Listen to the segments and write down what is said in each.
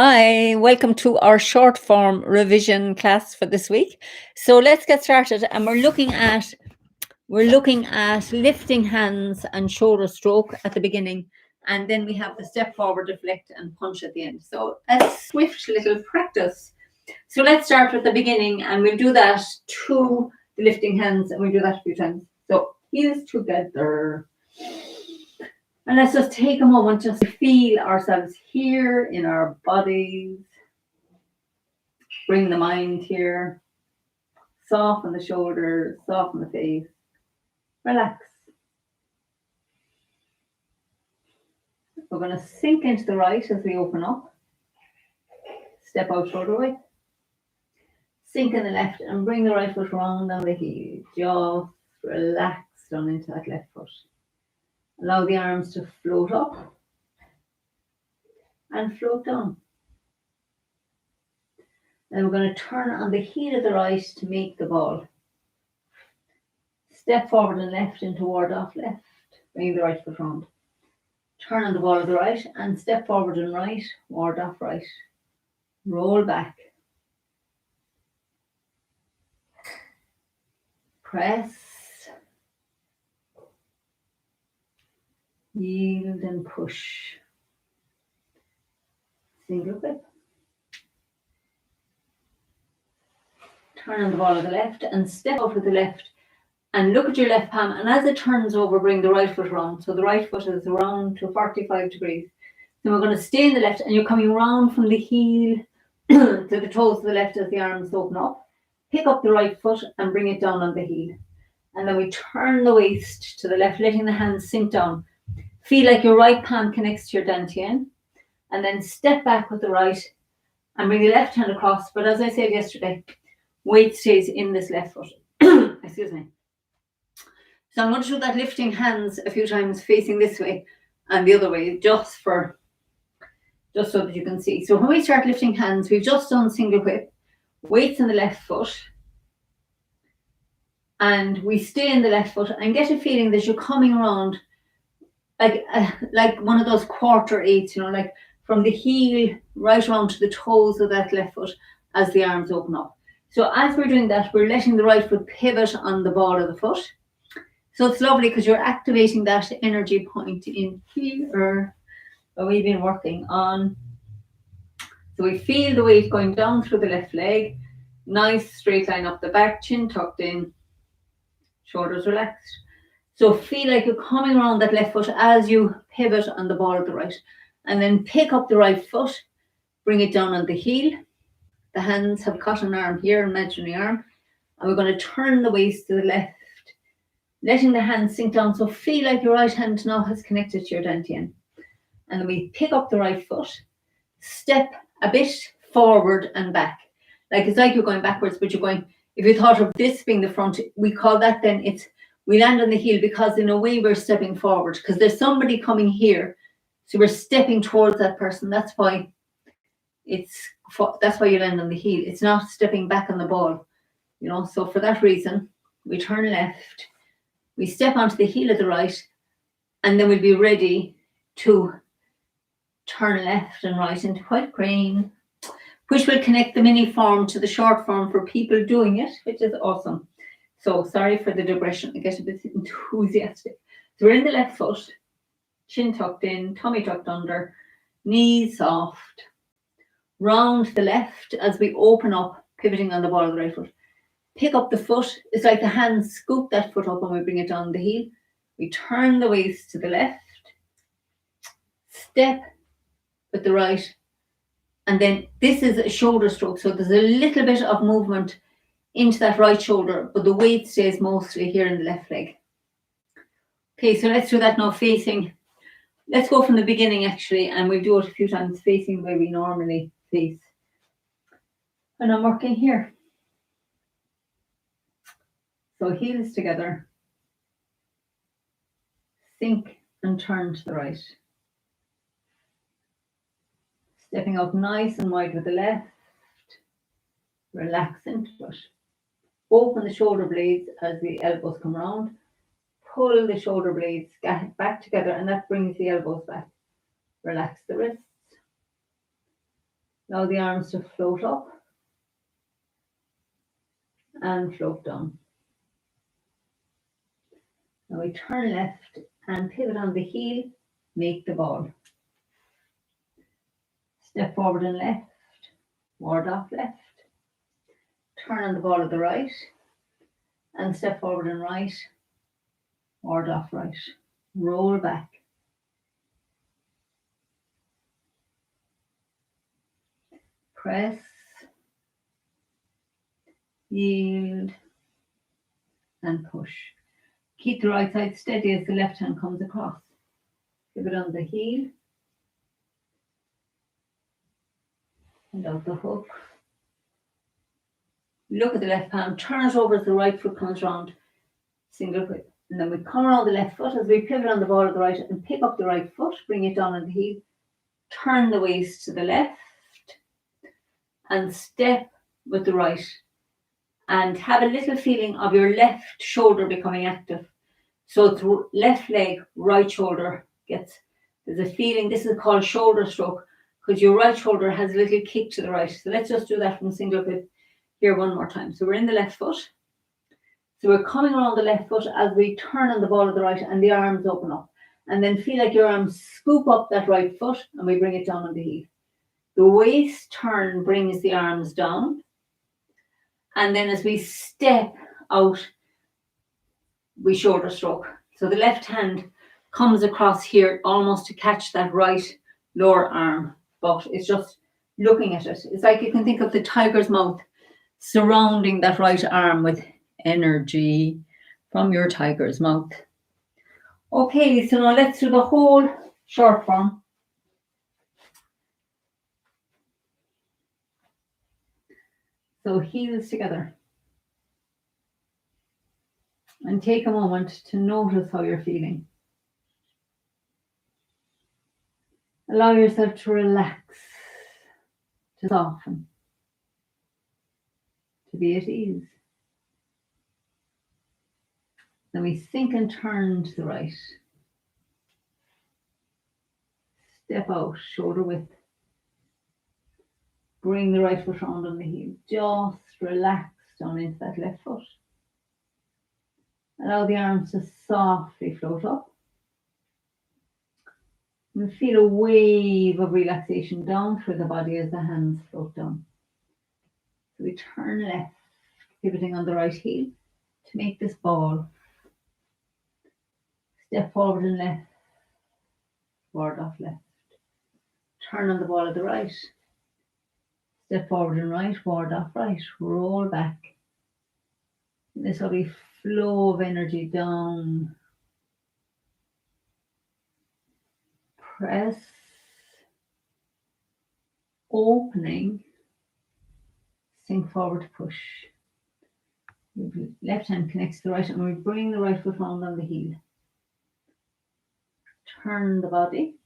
Hi, welcome to our short form revision class for this week. So let's get started, and we're looking at lifting hands and shoulder stroke at the beginning, and then we have the step forward, deflect, and punch at the end. So a swift little practice. So let's start with the beginning, and we'll do that to the lifting hands, and we'll do that a few times. So heels together. And let's just take a moment just to feel ourselves here in our bodies. Bring the mind here. Soften the shoulders, soften the face. Relax. We're going to sink into the right as we open up. Step out shoulder width. Sink in the left and bring the right foot round on the heel. Just relax down into that left foot. Allow the arms to float up and float down. Then we're going to turn on the heel of the right to make the ball. Step forward and left into ward off left. Bring the right foot round. Turn on the ball of the right and step forward and right, ward off right. Roll back. Press. Yield and push. Single whip. Turn on the ball of the left and step out with the left and look at your left palm, and as it turns over, bring the right foot round. So the right foot is around to 45 degrees. Then we're going to stay in the left, and you're coming round from the heel to the toes of the left as the arms open up. Pick up the right foot and bring it down on the heel. And then we turn the waist to the left, letting the hands sink down. Feel like your right palm connects to your dantian. And then step back with the right and bring the left hand across. But as I said yesterday, weight stays in this left foot. Excuse me. So I'm going to do that lifting hands a few times facing this way and the other way, just so that you can see. So when we start lifting hands, we've just done single whip, weights in the left foot, and we stay in the left foot and get a feeling that you're coming around like one of those quarter eights, like from the heel right around to the toes of that left foot as the arms open up. So as we're doing that, we're letting the right foot pivot on the ball of the foot. So it's lovely because you're activating that energy point in here that we've been working on. So we feel the weight going down through the left leg. Nice straight line up the back, chin tucked in, shoulders relaxed. So feel like you're coming around that left foot as you pivot on the ball of the right. And then pick up the right foot, bring it down on the heel. The hands have caught an arm here, imaginary arm. And we're going to turn the waist to the left, letting the hands sink down. So feel like your right hand now has connected to your dantian. And then we pick up the right foot, step a bit forward and back. It's like you're going backwards, but you're going, if you thought of this being the front, we call that then we land on the heel because in a way we're stepping forward because there's somebody coming here. So we're stepping towards that person. That's why you land on the heel. It's not stepping back on the ball, So for that reason, we turn left, we step onto the heel of the right, and then we'll be ready to turn left and right into white crane, which will connect the mini form to the short form for people doing it, which is awesome. So sorry for the digression. I get a bit enthusiastic. So we're in the left foot, chin tucked in, tummy tucked under, knees soft. Round the left as we open up, pivoting on the ball of the right foot. Pick up the foot. It's like the hands scoop that foot up and we bring it down the heel. We turn the waist to the left. Step with the right. And then this is a shoulder stroke. So there's a little bit of movement into that right shoulder, but the weight stays mostly here in the left leg. Okay, so let's do that now facing. Let's go from the beginning actually, and we'll do it a few times facing where we normally face. And I'm working here. So heels together. Sink and turn to the right. Stepping out nice and wide with the left. Relax into it. Open the shoulder blades as the elbows come round. Pull the shoulder blades back together, and that brings the elbows back. Relax the wrists. Allow the arms to float up and float down. Now we turn left and pivot on the heel, make the ball. Step forward and left, ward off left. Turn on the ball of the right and step forward and right, ward off right. Roll back. Press, yield, and push. Keep the right side steady as the left hand comes across. Pivot on the heel and out the hook. Look at the left palm, turn it over as the right foot comes round. Single grip. And then we come around the left foot as we pivot on the ball of the right and pick up the right foot, bring it down on the heel. Turn the waist to the left and step with the right. And have a little feeling of your left shoulder becoming active. So it's left leg, right shoulder gets, there's a feeling, this is called shoulder stroke, because your right shoulder has a little kick to the right. So let's just do that from single grip here one more time. So we're in the left foot. So we're coming around the left foot as we turn on the ball of the right and the arms open up. And then feel like your arms scoop up that right foot and we bring it down on the heel. The waist turn brings the arms down. And then as we step out, we shoulder stroke. So the left hand comes across here almost to catch that right lower arm. But it's just looking at it. It's like you can think of the tiger's mouth surrounding that right arm with energy from your tiger's mouth. Okay, so now let's do the whole short form. So heels together. And take a moment to notice how you're feeling. Allow yourself to relax, to soften, to be at ease. Then we sink and turn to the right. Step out, shoulder width. Bring the right foot round on the heel. Just relax down into that left foot. Allow the arms to softly float up. And feel a wave of relaxation down through the body as the hands float down. So we turn left, pivoting on the right heel to make this ball. Step forward and left, ward off left. Turn on the ball of the right. Step forward and right, ward off right. Roll back. And this lovely flow of energy down. Press. Opening. Sink forward to push. Left hand connects to the right and we bring the right foot round on the heel. Turn the body.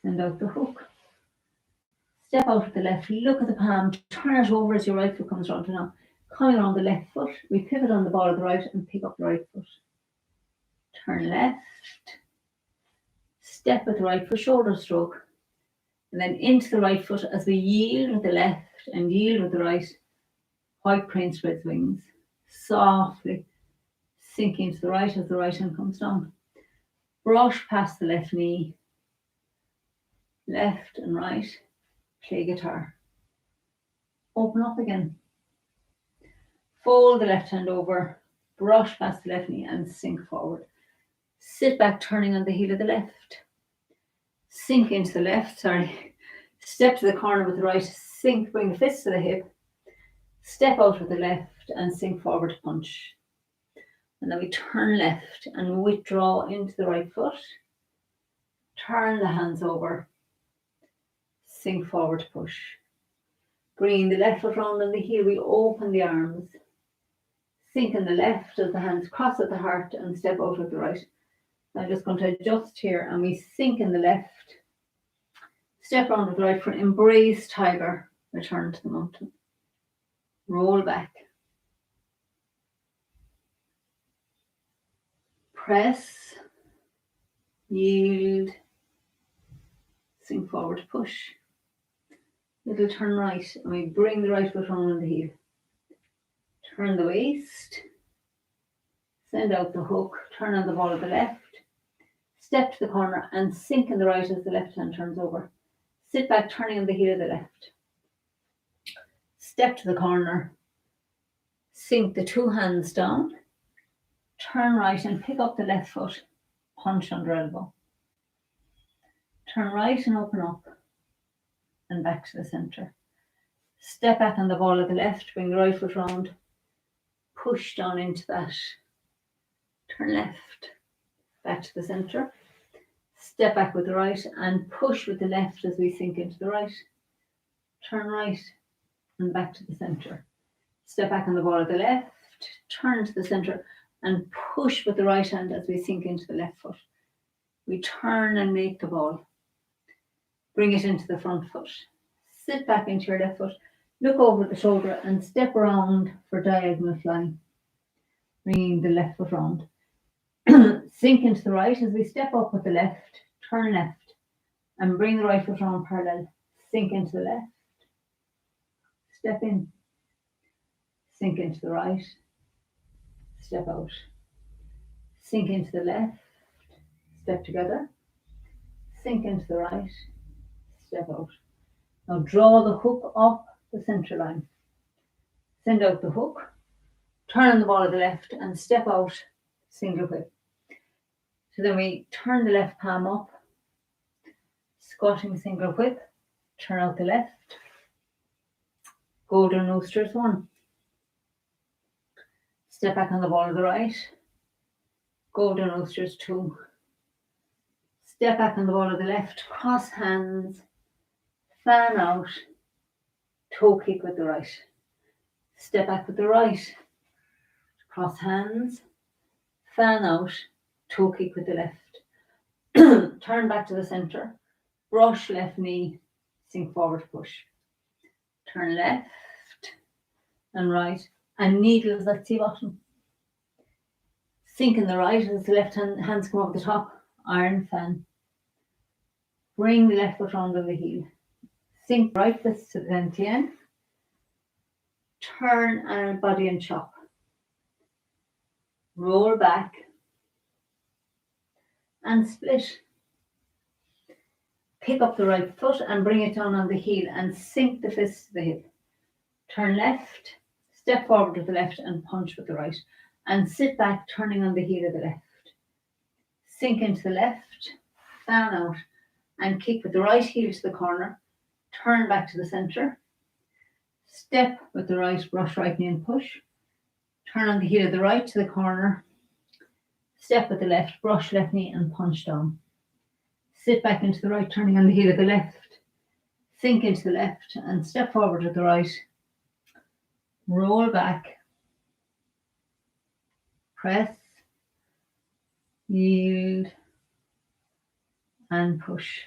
Send out the hook. Step out with the left, look at the palm, turn it over as your right foot comes round. Now, coming around the left foot, we pivot on the ball of the right and pick up the right foot. Turn left. Step with the right foot, shoulder stroke. And then into the right foot as we yield with the left and yield with the right. White crane spreads wings. Softly sinking to the right as the right hand comes down. Brush past the left knee. Left and right. Play guitar. Open up again. Fold the left hand over. Brush past the left knee and sink forward. Sit back turning on the heel of the left. Sink into the left, Step to the corner with the right. Sink, bring the fist to the hip. Step out with the left and sink forward to punch. And then we turn left and withdraw into the right foot. Turn the hands over. Sink forward to push. Bring the left foot round on the heel. We open the arms. Sink in the left as the hands cross at the heart and step out with the right. I'm just going to adjust here and we sink in the left. Step round with the right foot. Embrace tiger. Return to the mountain. Roll back. Press. Yield. Sink forward, push. Little turn right, and we bring the right foot on the heel. Turn the waist, send out the hook, turn on the ball of the left, step to the corner and sink in the right as the left hand turns over. Sit back, turning on the heel of the left. Step to the corner, sink the two hands down, turn right and pick up the left foot, punch under elbow. Turn right and open up and back to the centre. Step back on the ball of the left, bring the right foot round, push down into that. Turn left, back to the centre. Step back with the right and push with the left as we sink into the right. Turn right and back to the centre. Step back on the ball of the left, turn to the centre and push with the right hand as we sink into the left foot. We turn and make the ball. Bring it into the front foot. Sit back into your left foot, look over the shoulder and step around for diagonal flying. Bringing the left foot round. Sink into the right as we step up with the left, turn left and bring the right foot round parallel. Sink into the left, step in, sink into the right, step out. Sink into the left, step together, sink into the right, step out. Now draw the hook up the centre line. Send out the hook, turn on the ball of the left and step out, single whip. So then we turn the left palm up, squatting single whip, turn out the left, golden oysters 1. Step back on the ball of the right, golden oysters 2. Step back on the ball of the left, cross hands, fan out, toe kick with the right. Step back with the right, cross hands, fan out, toe kick with the left. Turn back to the centre, brush left knee, sink forward, push. Turn left and right, and needles at sea bottom. Sink in the right as the left hands come over the top, iron fan. Bring the left foot round on the heel. Sink right fist to the dantian. Turn and body and chop. Roll back and split. Pick up the right foot and bring it down on the heel and sink the fist to the hip. Turn left, step forward with the left and punch with the right. And sit back, turning on the heel of the left. Sink into the left, fan out, and kick with the right heel to the corner. Turn back to the centre. Step with the right, brush right knee and push. Turn on the heel of the right to the corner. Step with the left, brush left knee and punch down. Sit back into the right, turning on the heel of the left. Sink into the left and step forward with the right. Roll back. Press. Yield. And push.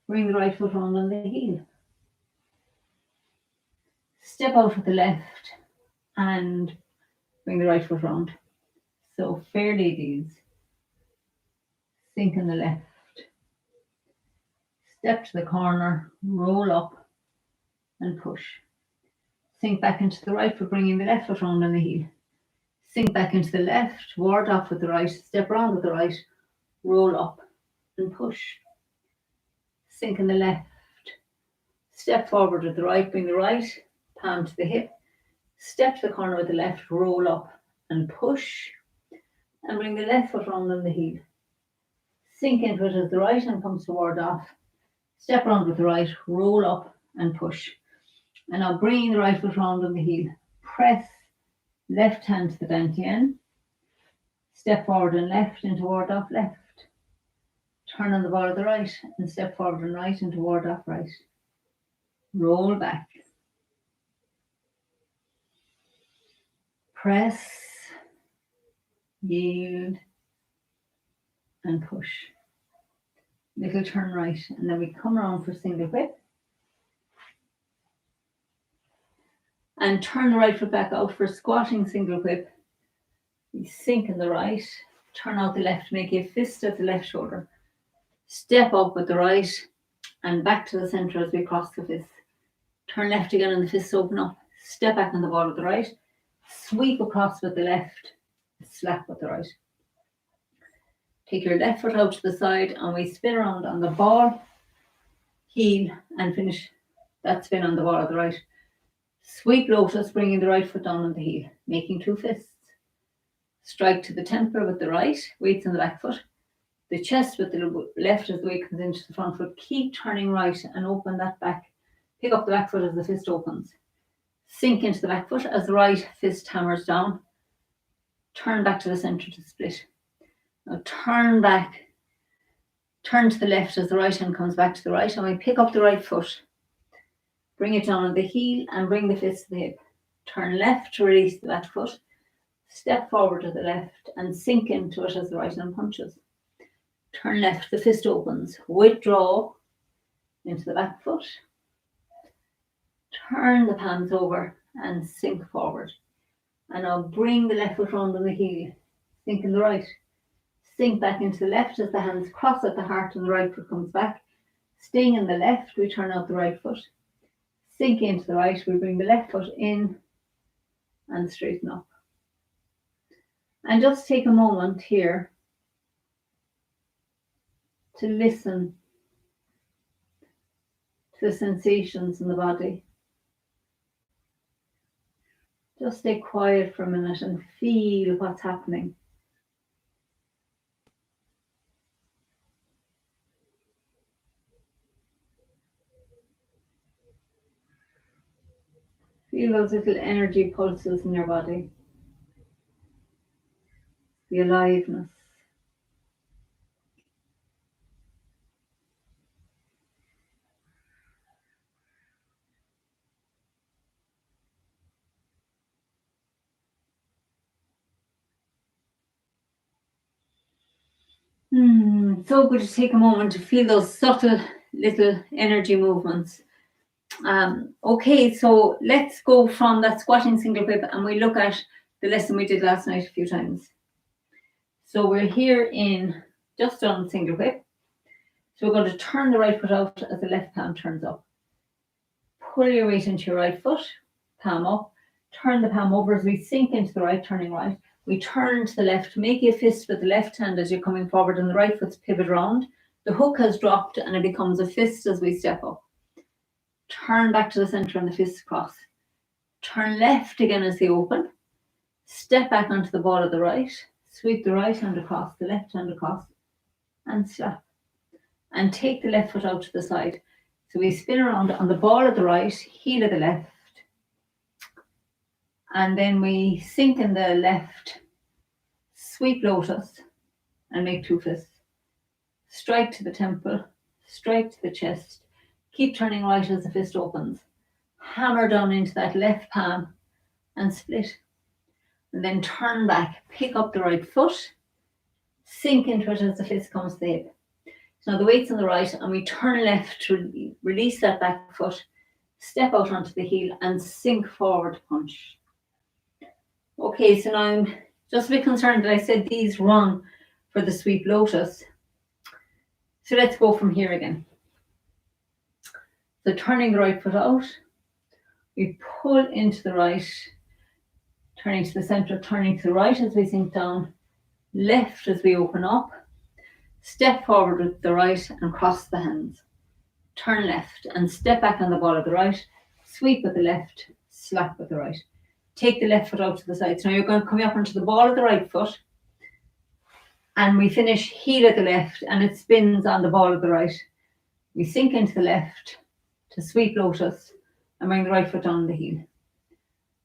Bring the right foot round on the heel. Step out with the left and bring the right foot round. So fair ladies. Sink in the left. Step to the corner, roll up and push. Sink back into the right for bringing the left foot round on the heel. Sink back into the left, ward off with the right, step round with the right, roll up and push. Sink in the left. Step forward with the right, bring the right, palm to the hip. Step to the corner with the left, roll up and push. And bring the left foot round on the heel. Sink into it as the right hand comes to ward off. Step round with the right, roll up and push. And now bring the right foot round on the heel. Press left hand to the dantian. Step forward and left into ward off left. Turn on the ball of the right and step forward and right into ward off right. Roll back. Press, yield, and push. Little turn right, and then we come around for single whip. And turn the right foot back out for squatting single whip. We sink in the right, turn out the left, make a fist at the left shoulder. Step up with the right and back to the centre as we cross the fist. Turn left again and the fists open up. Step back on the ball with the right. Sweep across with the left. Slap with the right. Take your left foot out to the side and we spin around on the ball, heel, and finish that spin on the ball of the right. Sweep lotus, bringing the right foot down on the heel, making 2 fists. Strike to the temple with the right, weights on the back foot. The chest with the left as the weight comes into the front foot. Keep turning right and open that back. Pick up the back foot as the fist opens. Sink into the back foot as the right fist hammers down. Turn back to the centre to split. Now turn back. Turn to the left as the right hand comes back to the right, and we pick up the right foot. Bring it down on the heel and bring the fist to the hip. Turn left to release the back foot. Step forward to the left and sink into it as the right hand punches. Turn left, the fist opens. Withdraw into the back foot. Turn the palms over and sink forward. And now bring the left foot round on the heel. Sink in the right. Sink back into the left as the hands cross at the heart and the right foot comes back. Staying in the left, we turn out the right foot. Sink into the right, we bring the left foot in and straighten up. And just take a moment here to listen to the sensations in the body. Just stay quiet for a minute and feel what's happening. Feel those little energy pulses in your body. The aliveness. So good to take a moment to feel those subtle little energy movements. Okay, so let's go from that squatting single pip and we look at the lesson we did last night a few times. So we're here in just on single pip. So we're going to turn the right foot out as the left palm turns up. Pull your weight into your right foot, palm up. Turn the palm over as we sink into the right, turning right. We turn to the left, make a fist with the left hand as you're coming forward and the right foot's pivot round. The hook has dropped and it becomes a fist as we step up. Turn back to the centre and the fists cross. Turn left again as they open. Step back onto the ball of the right. Sweep the right hand across, the left hand across, and slap. And take the left foot out to the side. So we spin around on the ball of the right, heel of the left. And then we sink in the left, sweep lotus, and make 2 fists. Strike to the temple, strike to the chest. Keep turning right as the fist opens. Hammer down into that left palm and split. And then turn back, pick up the right foot, sink into it as the fist comes to the hip. So now the weight's on the right and we turn left to release that back foot, step out onto the heel and sink forward to punch. Okay, so now I'm just a bit concerned that I said these wrong for the sweep lotus. So let's go from here again. So turning the right foot out, we pull into the right, turning to the centre, turning to the right as we sink down, left as we open up, step forward with the right and cross the hands. Turn left and step back on the ball of the right, sweep with the left, slap with the right. Take the left foot out to the side. So now you're going to come up onto the ball of the right foot and we finish heel of the left and it spins on the ball of the right. We sink into the left to sweep lotus and bring the right foot on the heel.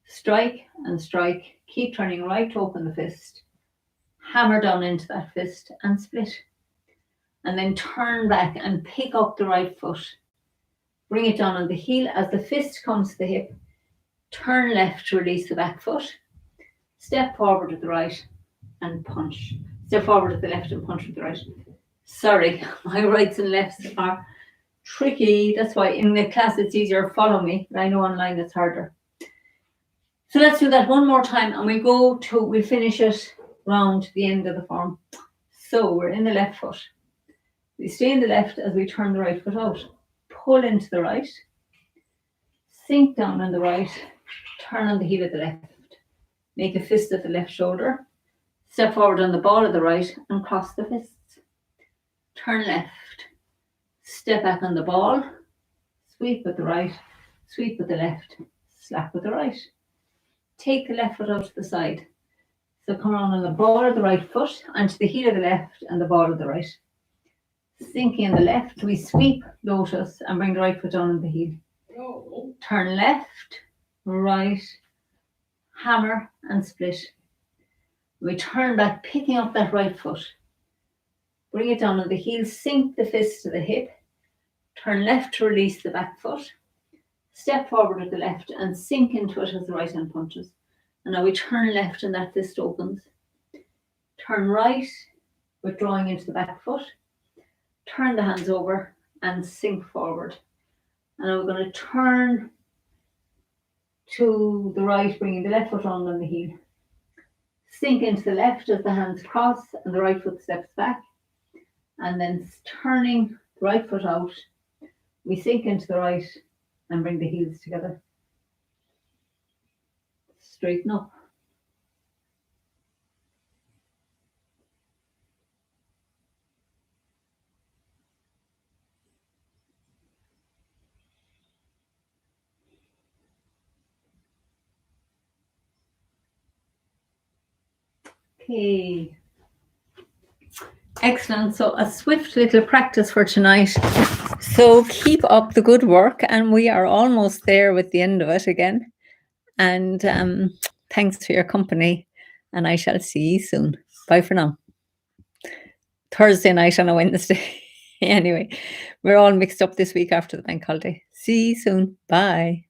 Strike and strike. Keep turning right to open the fist. Hammer down into that fist and split. And then turn back and pick up the right foot. Bring it down on the heel as the fist comes to the hip. Turn left to release the back foot. Step forward with the right and punch. Step forward with the left and punch with the right. Sorry, my rights and lefts are tricky. That's why in the class it's easier to follow me, but I know online it's harder. So let's do that one more time and we'll finish it round the end of the form. So we're in the left foot. We stay in the left as we turn the right foot out. pull into the right, sink down on the right, turn on the heel of the left, make a fist at the left shoulder, step forward on the ball of the right and cross the fists. Turn left, step back on the ball, sweep with the right, sweep with the left, slap with the right. Take the left foot out to the side. So come around on the ball of the right foot onto the heel of the left and the ball of the right. Sinking in the left, we sweep lotus and bring the right foot down on the heel. Turn left, right, hammer and split. We turn back, picking up that right foot. Bring it down on the heel, sink the fist to the hip. Turn left to release the back foot. Step forward with the left and sink into it as the right hand punches. And now we turn left and that fist opens. Turn right, withdrawing into the back foot. Turn the hands over and sink forward. And now we're going to turn to the right, bringing the left foot round on the heel. Sink into the left as the hands cross and the right foot steps back. And then turning the right foot out, we sink into the right and bring the heels together. Straighten up. Okay. Excellent. So a swift little practice for tonight. So keep up the good work, and we are almost there with the end of it again. And thanks for your company, and I shall see you soon. Bye for now. Thursday night on a Wednesday. Anyway, we're all mixed up this week after the bank holiday. See you soon. Bye.